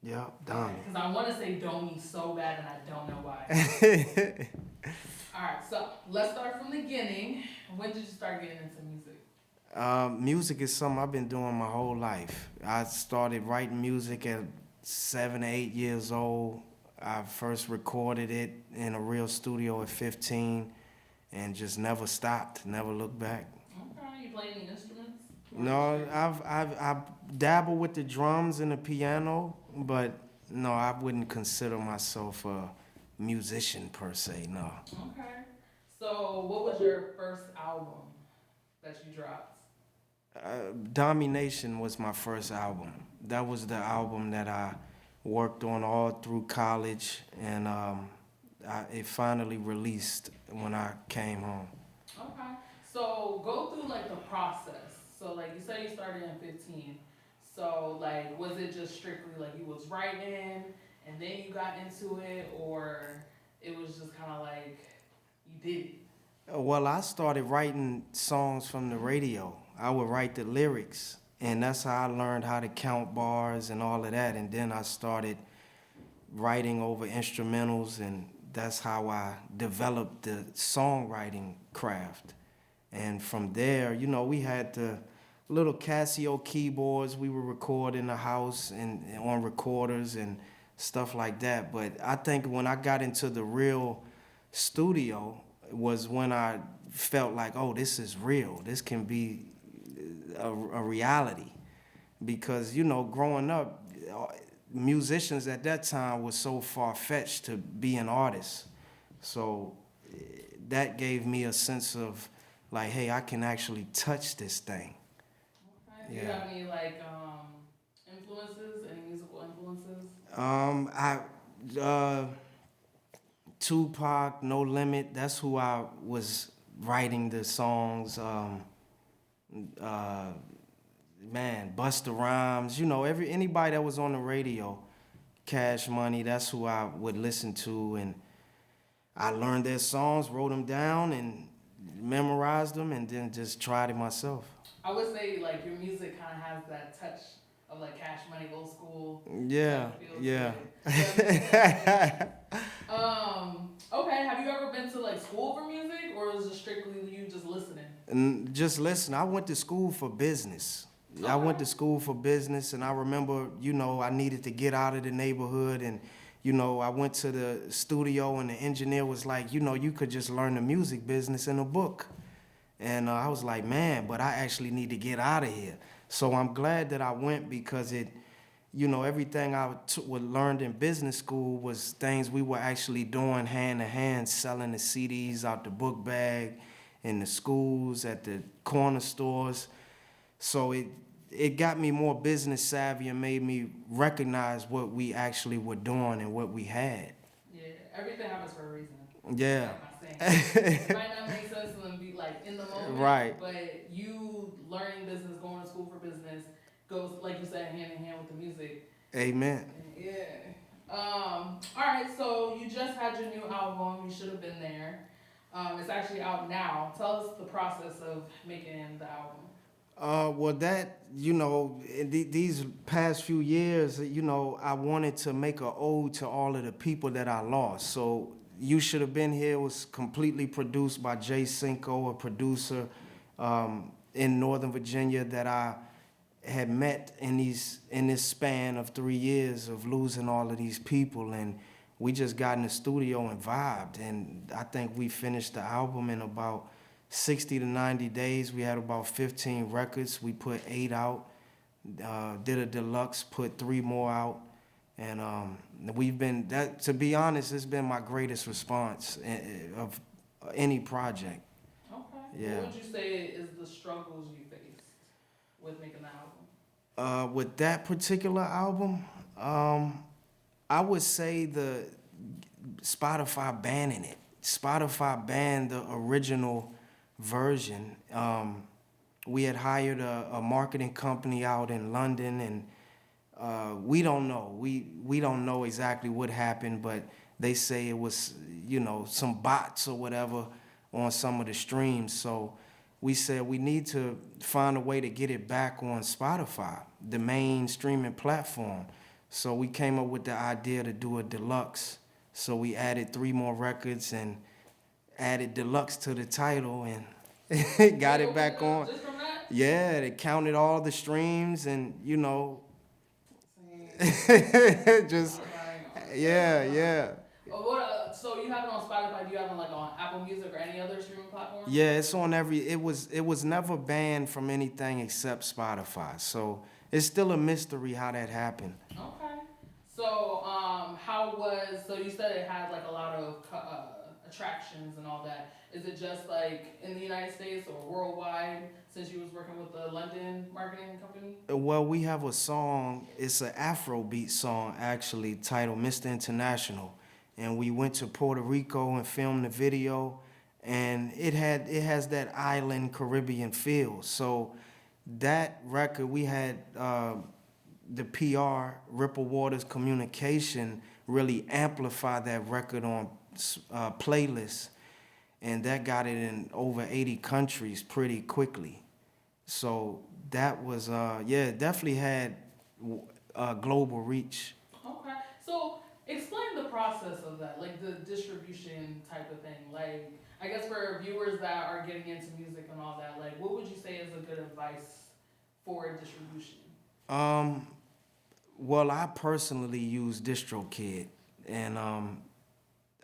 Yeah, Domi. Because I want to say Domi so bad and I don't know why. All right, so let's start from the beginning. When did you start getting into music? Music is something I've been doing my whole life. I started writing music at 7 or 8 years old. I first recorded it in a real studio at 15 and just never stopped, never looked back. Okay, you play any instruments? Or No, I've dabbled with the drums and the piano, but no, I wouldn't consider myself a musician per se, no. Okay. So, what was your first album that you dropped? Domination was my first album. That was the album that I worked on all through college, and it finally released when I came home. Okay. So, go through like the process. So, like you said, you started in 15. So, like, was it just strictly like you was writing and then you got into it, or it was just kind of like you did it? Well, I started writing songs from the radio. I would write the lyrics, and that's how I learned how to count bars and all of that. And then I started writing over instrumentals, and that's how I developed the songwriting craft. And from there, we had the little Casio keyboards we would record in the house and on recorders and stuff like that. But I think when I got into the real studio was when I felt like, oh, this is real. This can be a reality. Because, growing up, musicians at that time were so far fetched to be an artist. So that gave me a sense of like, hey, I can actually touch this thing. Okay. Do you Yeah. have any like influences? Any musical influences? I Tupac, No Limit. That's who I was writing the songs. Uh, man, Busta Rhymes. Anybody that was on the radio, Cash Money. That's who I would listen to, and I learned their songs, wrote them down, and memorized them, and then just tried it myself. I would say like your music kind of has that touch of like Cash Money, old school Yeah, type feel to yeah. it. Yeah. Okay. Have you ever been to like school for music, or is it strictly you just listening? And just listen, I went to school for business. I went Okay. to school for business, and I remember, I needed to get out of the neighborhood, and I went to the studio, and the engineer was like, you could just learn the music business in a book. And I was like, man, but I actually need to get out of here. So I'm glad that I went because everything was learned in business school was things we were actually doing hand to hand, selling the CDs out the book bag in the schools, at the corner stores. So it got me more business savvy and made me recognize what we actually were doing and what we had. Yeah, everything happens for a reason. Yeah. Like my saying. It might not make sense and be like in the moment, Right. but you learning business, going to school for business, goes like you said hand in hand with the music. Amen. Yeah. All right. So you just had your new album. You should have been there. It's actually out now. Tell us the process of making the album. Well, in these past few years, I wanted to make an ode to all of the people that I lost. So You Should Have Been Here was completely produced by Jay Cinco, a producer in Northern Virginia that I had met in this span of 3 years of losing all of these people. And we just got in the studio and vibed. And I think we finished the album in about 60 to 90 days. We had about 15 records. We put 8 out, did a deluxe, put 3 more out. And to be honest, it's been my greatest response of any project. Okay. Yeah. What would you say is the struggles you faced with making the album? With that particular album, I would say the Spotify banning it. Spotify banned the original version. We had hired a marketing company out in London, and we don't know. We don't know exactly what happened, but they say it was, some bots or whatever on some of the streams. So we said we need to find a way to get it back on Spotify, the main streaming platform. So we came up with the idea to do a deluxe. So we added 3 more records and added deluxe to the title and got it back on. Just from that? Yeah, they counted all the streams and just yeah. So you have it on Spotify? Do you have it like on Apple Music or any other streaming platform? Yeah, it's on every. It was never banned from anything except Spotify. So it's still a mystery how that happened. Okay. So so you said it had like a lot of attractions and all that. Is it just like in the United States or worldwide since you was working with the London marketing company? Well, we have a song. It's an Afrobeat song actually titled "Mr. International," and we went to Puerto Rico and filmed the video, and it has that island Caribbean feel. So that record we had the PR Ripple Waters Communication really amplified that record on playlists, and that got it in over 80 countries pretty quickly. So that was it definitely had global reach. Okay. So explain the process of that, like the distribution type of thing. Like, I guess for viewers that are getting into music and all that, like, what would you say is a good advice for distribution? Well, I personally use DistroKid, and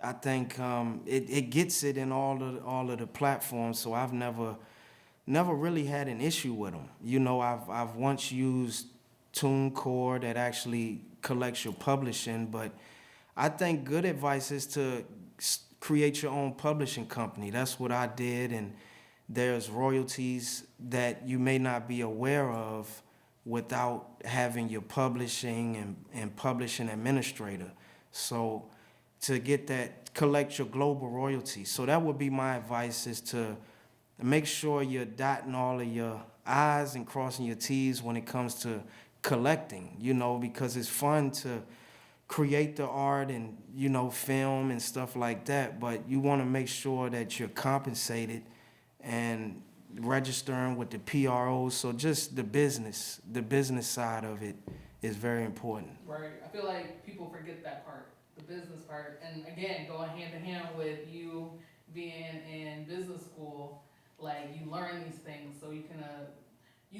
I think it gets it in all of the platforms. So I've never really had an issue with them. I've once used TuneCore that actually collects your publishing, but I think good advice is to create your own publishing company. That's what I did, and there's royalties that you may not be aware of without having your publishing and publishing administrator. So to get that, collect your global royalties. So that would be my advice, is to make sure you're dotting all of your I's and crossing your T's when it comes to collecting, because it's fun to create the art and, film and stuff like that, but you want to make sure that you're compensated and registering with the PROs. So just the business side of it is very important. Right. I feel like people forget that part, the business part. And again, going hand in hand with you being in business school, like you learn these things so you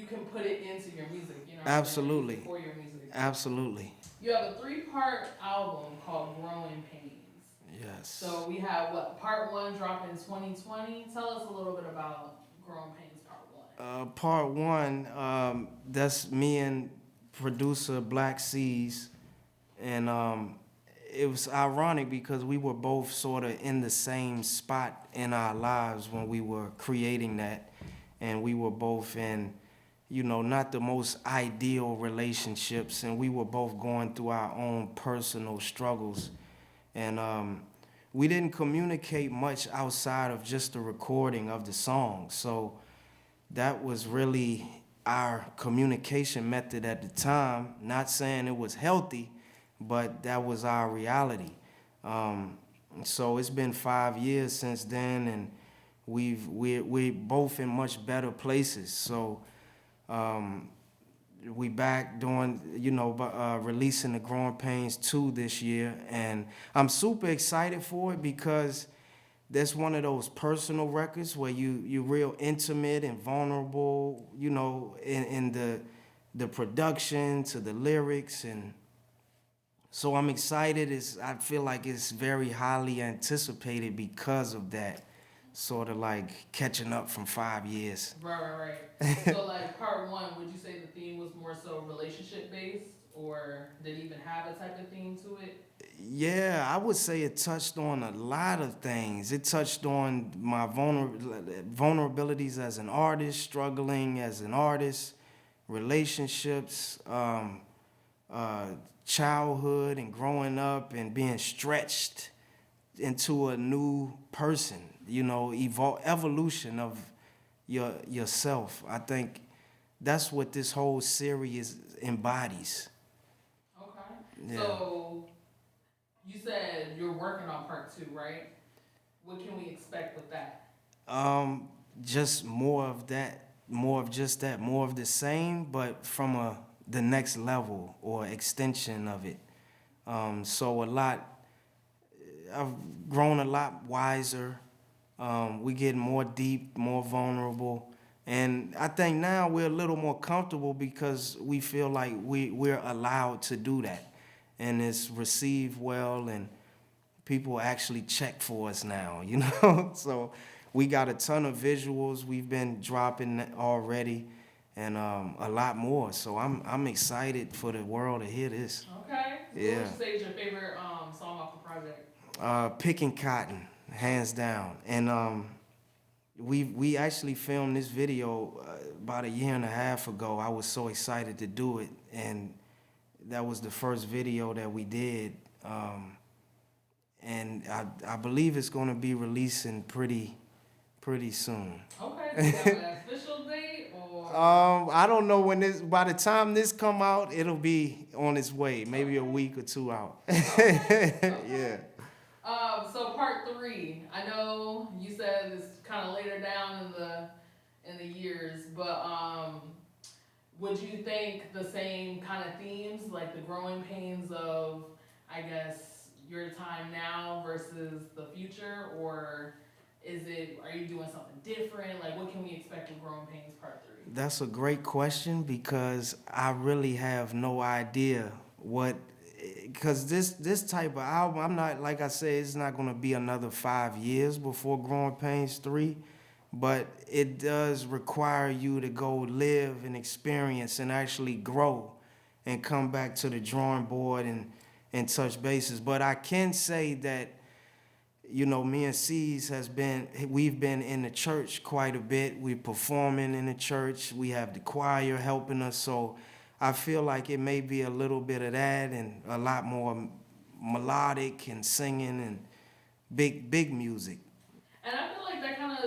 can put it into your music, Absolutely. For your music. Absolutely. You have a 3-part album called Growing Pains. Yes. So we have part 1 dropped in 2020. Tell us a little bit about Growing Pains part 1. Part 1, that's me and producer Black Seas, and it was ironic because we were both sort of in the same spot in our lives when we were creating that, and we were both in, not the most ideal relationships, and we were both going through our own personal struggles, and we didn't communicate much outside of just the recording of the song. So that was really our communication method at the time. Not saying it was healthy, but that was our reality. So it's been 5 years since then, and we're both in much better places. So we back doing, releasing the Growing Pains 2 this year, and I'm super excited for it because that's one of those personal records where you're real intimate and vulnerable, in the production to the lyrics, and so I'm excited. I feel like it's very highly anticipated because of that, sort of like catching up from 5 years. Right. So like part 1, would you say the theme was more so relationship based, or did it even have a type of theme to it? Yeah, I would say it touched on a lot of things. It touched on my vulnerabilities as an artist, struggling as an artist, relationships, childhood and growing up and being stretched into a new person, evolution of yourself. I think that's what this whole series embodies. Okay. Yeah. So you said you're working on part 2, right? What can we expect with that? Just more of that, more of just that, more of the same, but from a the next level or extension of it. So I've grown a lot wiser. We get more deep, more vulnerable. And I think now we're a little more comfortable because we feel like we're allowed to do that. And it's received well, and people actually check for us now, you know? So we got a ton of visuals we've been dropping already, and a lot more. So I'm excited for the world to hear this. Okay. So Yeah. what would you say is your favorite song off the project? Picking Cotton, hands down. And we actually filmed this video about a year and a half ago. I was so excited to do it, and that was the first video that we did. And I believe it's going to be releasing pretty soon. Okay. Do you have an official date or? I don't know when this. By the time this come out, it'll be on its way. Maybe a week or two out. Okay. Yeah. So part 3. I know you said it's kind of later down in the years, but would you think the same kind of themes, like the growing pains of, I guess, your time now versus the future, or are you doing something different? Like, what can we expect in Growing Pains Part 3? That's a great question, because I really have no idea because this type of album, I'm not, like I said, it's not going to be another 5 years before Growing Pains 3, but it does require you to go live and experience and actually grow and come back to the drawing board and touch bases. But I can say that, you know, me and C's we've been in the church quite a bit. We're performing in the church. We have the choir helping us. So I feel like it may be a little bit of that and a lot more melodic and singing and big music. And I feel like that kind of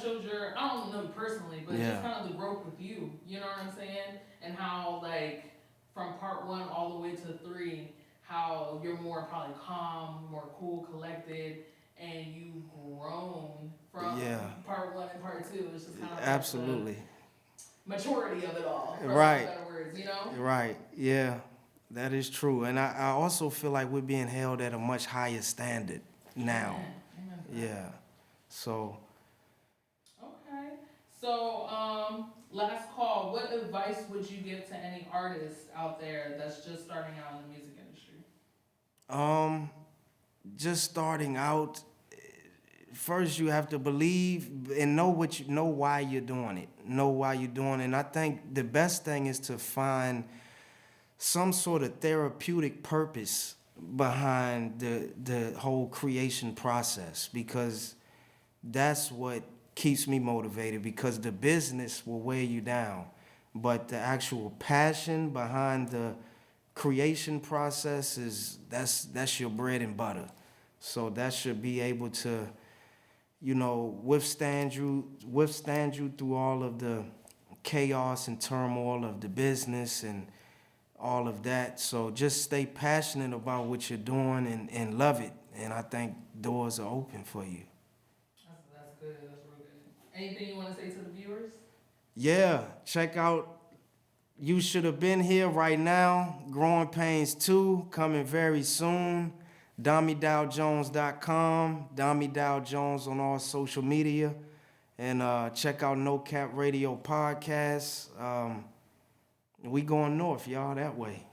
shows your, I don't know personally, but just kind of the growth with you. You know what I'm saying? And how, like, from part 1 all the way to 3, how you're more probably calm, more cool, collected, and you've grown from part 1 and part 2. It's just kind of absolutely like maturity of it all, for right. better words, you know? Right, yeah, that is true. And I also feel like we're being held at a much higher standard now. Amen. Yeah, so. Okay, so last call, what advice would you give to any artist out there that's just starting out in the music industry? Just starting out, first you have to believe and know why you're doing it. Know why you're doing it. And I think the best thing is to find some sort of therapeutic purpose behind the whole creation process, because that's what keeps me motivated, because the business will weigh you down. But the actual passion behind the creation process that's your bread and butter. So that should be able to, you know, withstand you through all of the chaos and turmoil of the business and all of that. So just stay passionate about what you're doing and love it. And I think doors are open for you. That's good. That's real good. Anything you want to say to the viewers? Yeah, check out You Should Have Been Here right now. Growing Pains 2 coming very soon. DomiDowJones.com. Domi Dow Jones on all social media. And check out No Cap Radio Podcast. We going north, y'all, that way.